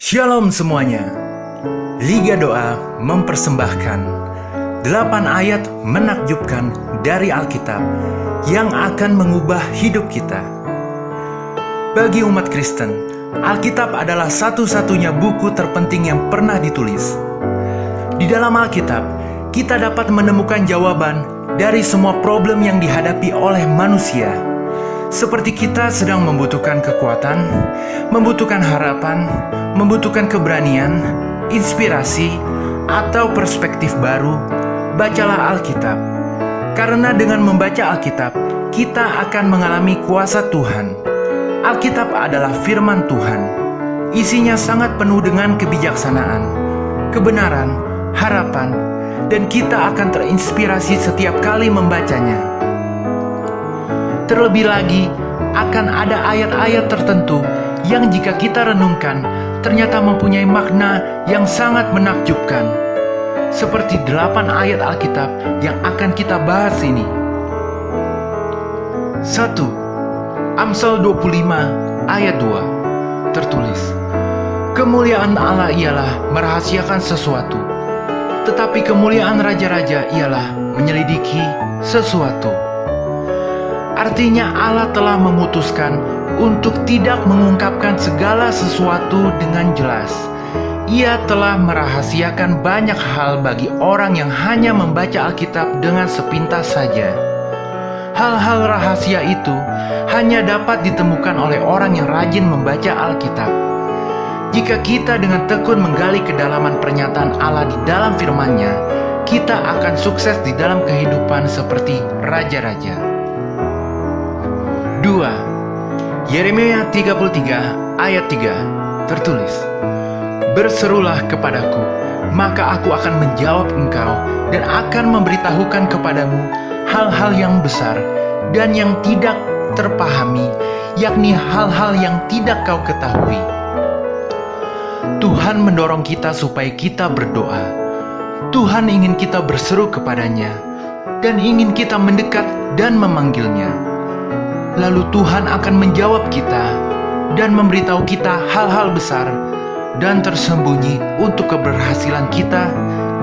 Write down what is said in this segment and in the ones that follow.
Shalom semuanya. Liga Doa mempersembahkan 8 ayat menakjubkan dari Alkitab yang akan mengubah hidup kita. Bagi umat Kristen, Alkitab adalah satu-satunya buku terpenting yang pernah ditulis. Di dalam Alkitab, kita dapat menemukan jawaban dari semua problem yang dihadapi oleh manusia. Seperti kita sedang membutuhkan kekuatan, membutuhkan harapan, membutuhkan keberanian, inspirasi, atau perspektif baru, bacalah Alkitab. Karena dengan membaca Alkitab, kita akan mengalami kuasa Tuhan. Alkitab adalah firman Tuhan. Isinya sangat penuh dengan kebijaksanaan, kebenaran, harapan, dan kita akan terinspirasi setiap kali membacanya. Terlebih lagi, akan ada ayat-ayat tertentu yang jika kita renungkan, ternyata mempunyai makna yang sangat menakjubkan. Seperti 8 ayat Alkitab yang akan kita bahas ini. 1. Amsal 25 ayat 2 tertulis, kemuliaan Allah ialah merahasiakan sesuatu, tetapi kemuliaan raja-raja ialah menyelidiki sesuatu. Artinya Allah telah memutuskan untuk tidak mengungkapkan segala sesuatu dengan jelas. Ia telah merahasiakan banyak hal bagi orang yang hanya membaca Alkitab dengan sepintas saja. Hal-hal rahasia itu hanya dapat ditemukan oleh orang yang rajin membaca Alkitab. Jika kita dengan tekun menggali kedalaman pernyataan Allah di dalam firman-Nya, kita akan sukses di dalam kehidupan seperti raja-raja. 2. Yeremia 33 ayat 3 tertulis, berserulah kepadaku, maka aku akan menjawab engkau dan akan memberitahukan kepadamu hal-hal yang besar dan yang tidak terpahami, yakni hal-hal yang tidak kau ketahui. Tuhan mendorong kita supaya kita berdoa. Tuhan ingin kita berseru kepadanya dan ingin kita mendekat dan memanggilnya. Lalu Tuhan akan menjawab kita dan memberitahu kita hal-hal besar dan tersembunyi untuk keberhasilan kita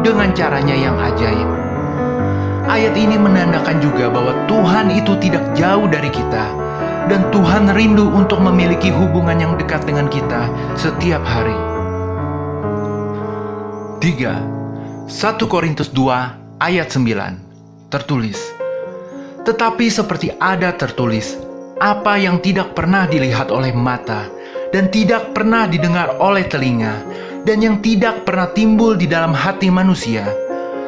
dengan caranya yang ajaib. Ayat ini menandakan juga bahwa Tuhan itu tidak jauh dari kita dan Tuhan rindu untuk memiliki hubungan yang dekat dengan kita setiap hari. 3. 1 Korintus 2 ayat 9 tertulis, tetapi seperti ada tertulis, apa yang tidak pernah dilihat oleh mata dan tidak pernah didengar oleh telinga dan yang tidak pernah timbul di dalam hati manusia,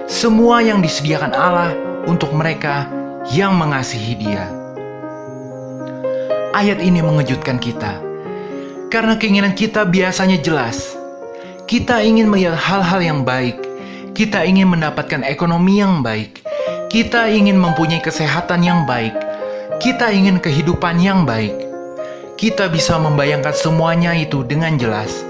semua yang disediakan Allah untuk mereka yang mengasihi Dia. Ayat ini mengejutkan kita karena keinginan kita biasanya jelas. Kita ingin melihat hal-hal yang baik, kita ingin mendapatkan ekonomi yang baik, kita ingin mempunyai kesehatan yang baik, kita ingin kehidupan yang baik. Kita bisa membayangkan semuanya itu dengan jelas.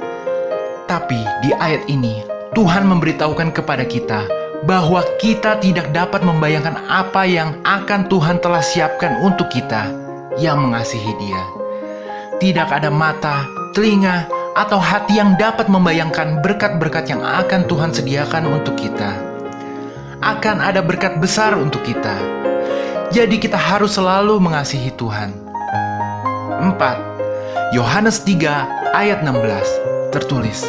Tapi di ayat ini, Tuhan memberitahukan kepada kita bahwa kita tidak dapat membayangkan apa yang akan Tuhan telah siapkan untuk kita yang mengasihi Dia. Tidak ada mata, telinga, atau hati yang dapat membayangkan berkat-berkat yang akan Tuhan sediakan untuk kita. Akan ada berkat besar untuk kita. Jadi kita harus selalu mengasihi Tuhan. 4. Yohanes 3 ayat 16 tertulis,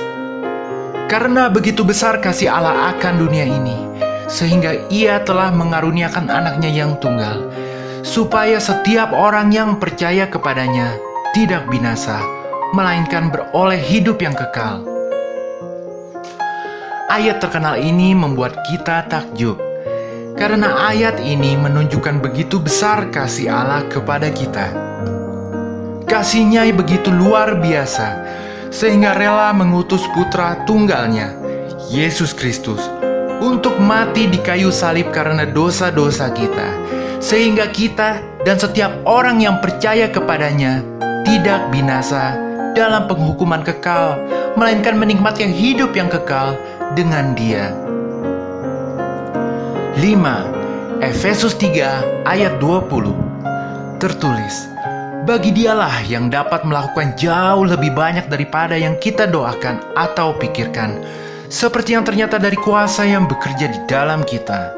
karena begitu besar kasih Allah akan dunia ini, sehingga Ia telah mengaruniakan anaknya yang tunggal, supaya setiap orang yang percaya kepadanya tidak binasa, melainkan beroleh hidup yang kekal. Ayat terkenal ini membuat kita takjub, karena ayat ini menunjukkan begitu besar kasih Allah kepada kita. Kasih-Nya begitu luar biasa, sehingga rela mengutus putra tunggalnya, Yesus Kristus, untuk mati di kayu salib karena dosa-dosa kita, sehingga kita dan setiap orang yang percaya kepadanya tidak binasa dalam penghukuman kekal, melainkan menikmati hidup yang kekal dengan Dia. 5. Efesus 3 ayat 20 tertulis, Bagi Dialah yang dapat melakukan jauh lebih banyak daripada yang kita doakan atau pikirkan, seperti yang ternyata dari kuasa yang bekerja di dalam kita.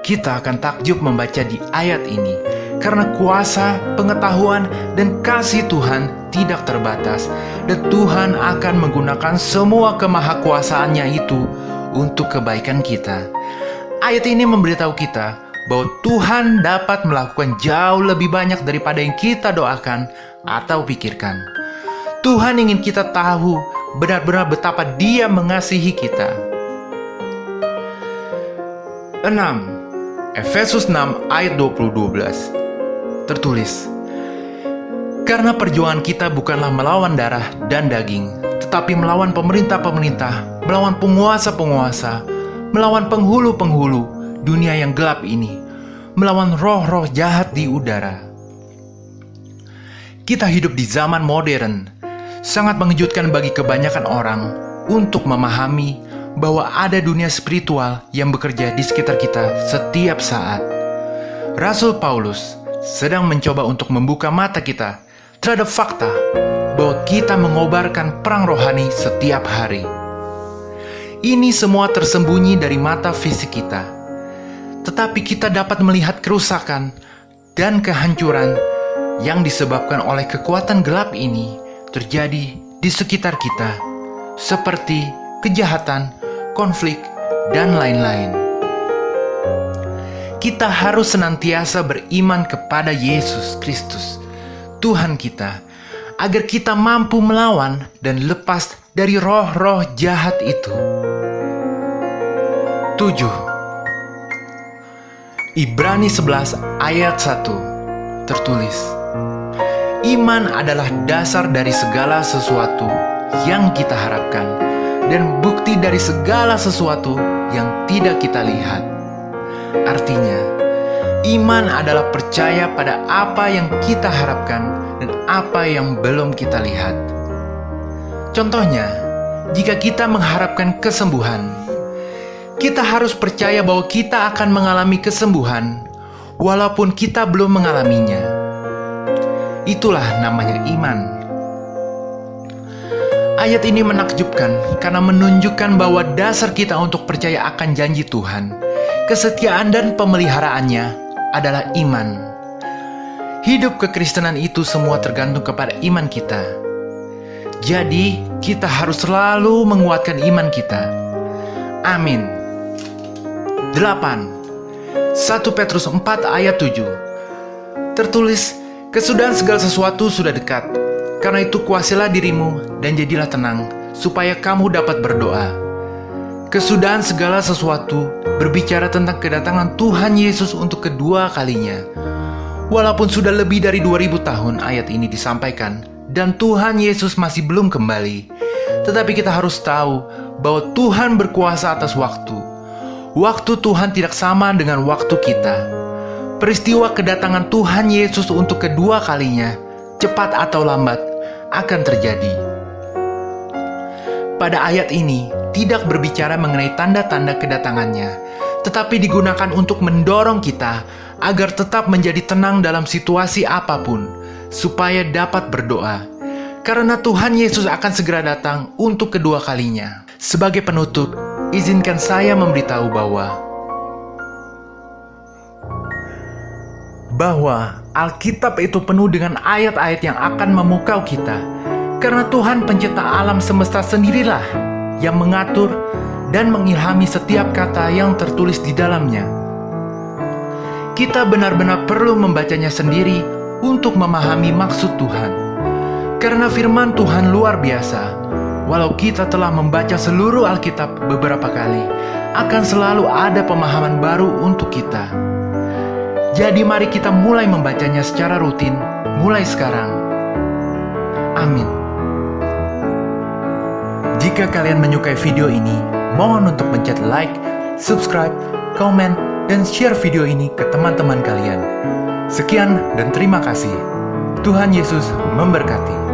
Kita akan takjub membaca di ayat ini, karena kuasa, pengetahuan, dan kasih Tuhan tidak terbatas, dan Tuhan akan menggunakan semua kemahakuasaannya itu untuk kebaikan kita. Ayat ini memberitahu kita bahwa Tuhan dapat melakukan jauh lebih banyak daripada yang kita doakan atau pikirkan. Tuhan ingin kita tahu benar-benar betapa Dia mengasihi kita. 6. Efesus 6 ayat 20-12 tertulis, karena perjuangan kita bukanlah melawan darah dan daging, tetapi melawan pemerintah-pemerintah, melawan penguasa-penguasa, melawan penghulu-penghulu dunia yang gelap ini, melawan roh-roh jahat di udara. Kita hidup di zaman modern. Sangat mengejutkan bagi kebanyakan orang untuk memahami bahwa ada dunia spiritual yang bekerja di sekitar kita setiap saat. Rasul Paulus sedang mencoba untuk membuka mata kita terhadap fakta bahwa kita mengobarkan perang rohani setiap hari. Ini semua tersembunyi dari mata fisik kita, tetapi kita dapat melihat kerusakan dan kehancuran yang disebabkan oleh kekuatan gelap ini terjadi di sekitar kita, seperti kejahatan, konflik, dan lain-lain. Kita harus senantiasa beriman kepada Yesus Kristus, Tuhan kita, agar kita mampu melawan dan lepas dari roh-roh jahat itu. 7. Ibrani 11 ayat 1 tertulis, iman adalah dasar dari segala sesuatu yang kita harapkan dan bukti dari segala sesuatu yang tidak kita lihat. Artinya, iman adalah percaya pada apa yang kita harapkan dan apa yang belum kita lihat. Contohnya, jika kita mengharapkan kesembuhan, kita harus percaya bahwa kita akan mengalami kesembuhan, walaupun kita belum mengalaminya. Itulah namanya iman. Ayat ini menakjubkan karena menunjukkan bahwa dasar kita untuk percaya akan janji Tuhan, kesetiaan dan pemeliharaannya adalah iman. Hidup kekristenan itu semua tergantung kepada iman kita. Jadi, kita harus selalu menguatkan iman kita. Amin. 8. 1 Petrus 4 ayat 7 tertulis, kesudahan segala sesuatu sudah dekat. Karena itu kuasailah dirimu dan jadilah tenang, supaya kamu dapat berdoa. Kesudahan segala sesuatu berbicara tentang kedatangan Tuhan Yesus untuk kedua kalinya. Walaupun sudah lebih dari 2000 tahun ayat ini disampaikan dan Tuhan Yesus masih belum kembali, tetapi kita harus tahu bahwa Tuhan berkuasa atas waktu. Waktu Tuhan tidak sama dengan waktu kita. Peristiwa kedatangan Tuhan Yesus untuk kedua kalinya, cepat atau lambat, akan terjadi. Pada ayat ini, tidak berbicara mengenai tanda-tanda kedatangannya, tetapi digunakan untuk mendorong kita agar tetap menjadi tenang dalam situasi apapun, supaya dapat berdoa. Karena Tuhan Yesus akan segera datang untuk kedua kalinya. Sebagai penutup, izinkan saya memberitahu bahwa Alkitab itu penuh dengan ayat-ayat yang akan memukau kita. Karena Tuhan pencipta alam semesta sendirilah yang mengatur dan mengilhami setiap kata yang tertulis di dalamnya. Kita benar-benar perlu membacanya sendiri untuk memahami maksud Tuhan. Karena firman Tuhan luar biasa. Walau kita telah membaca seluruh Alkitab beberapa kali, akan selalu ada pemahaman baru untuk kita. Jadi mari kita mulai membacanya secara rutin, mulai sekarang. Amin. Jika kalian menyukai video ini, mohon untuk pencet like, subscribe, komen, dan share video ini ke teman-teman kalian. Sekian dan terima kasih. Tuhan Yesus memberkati.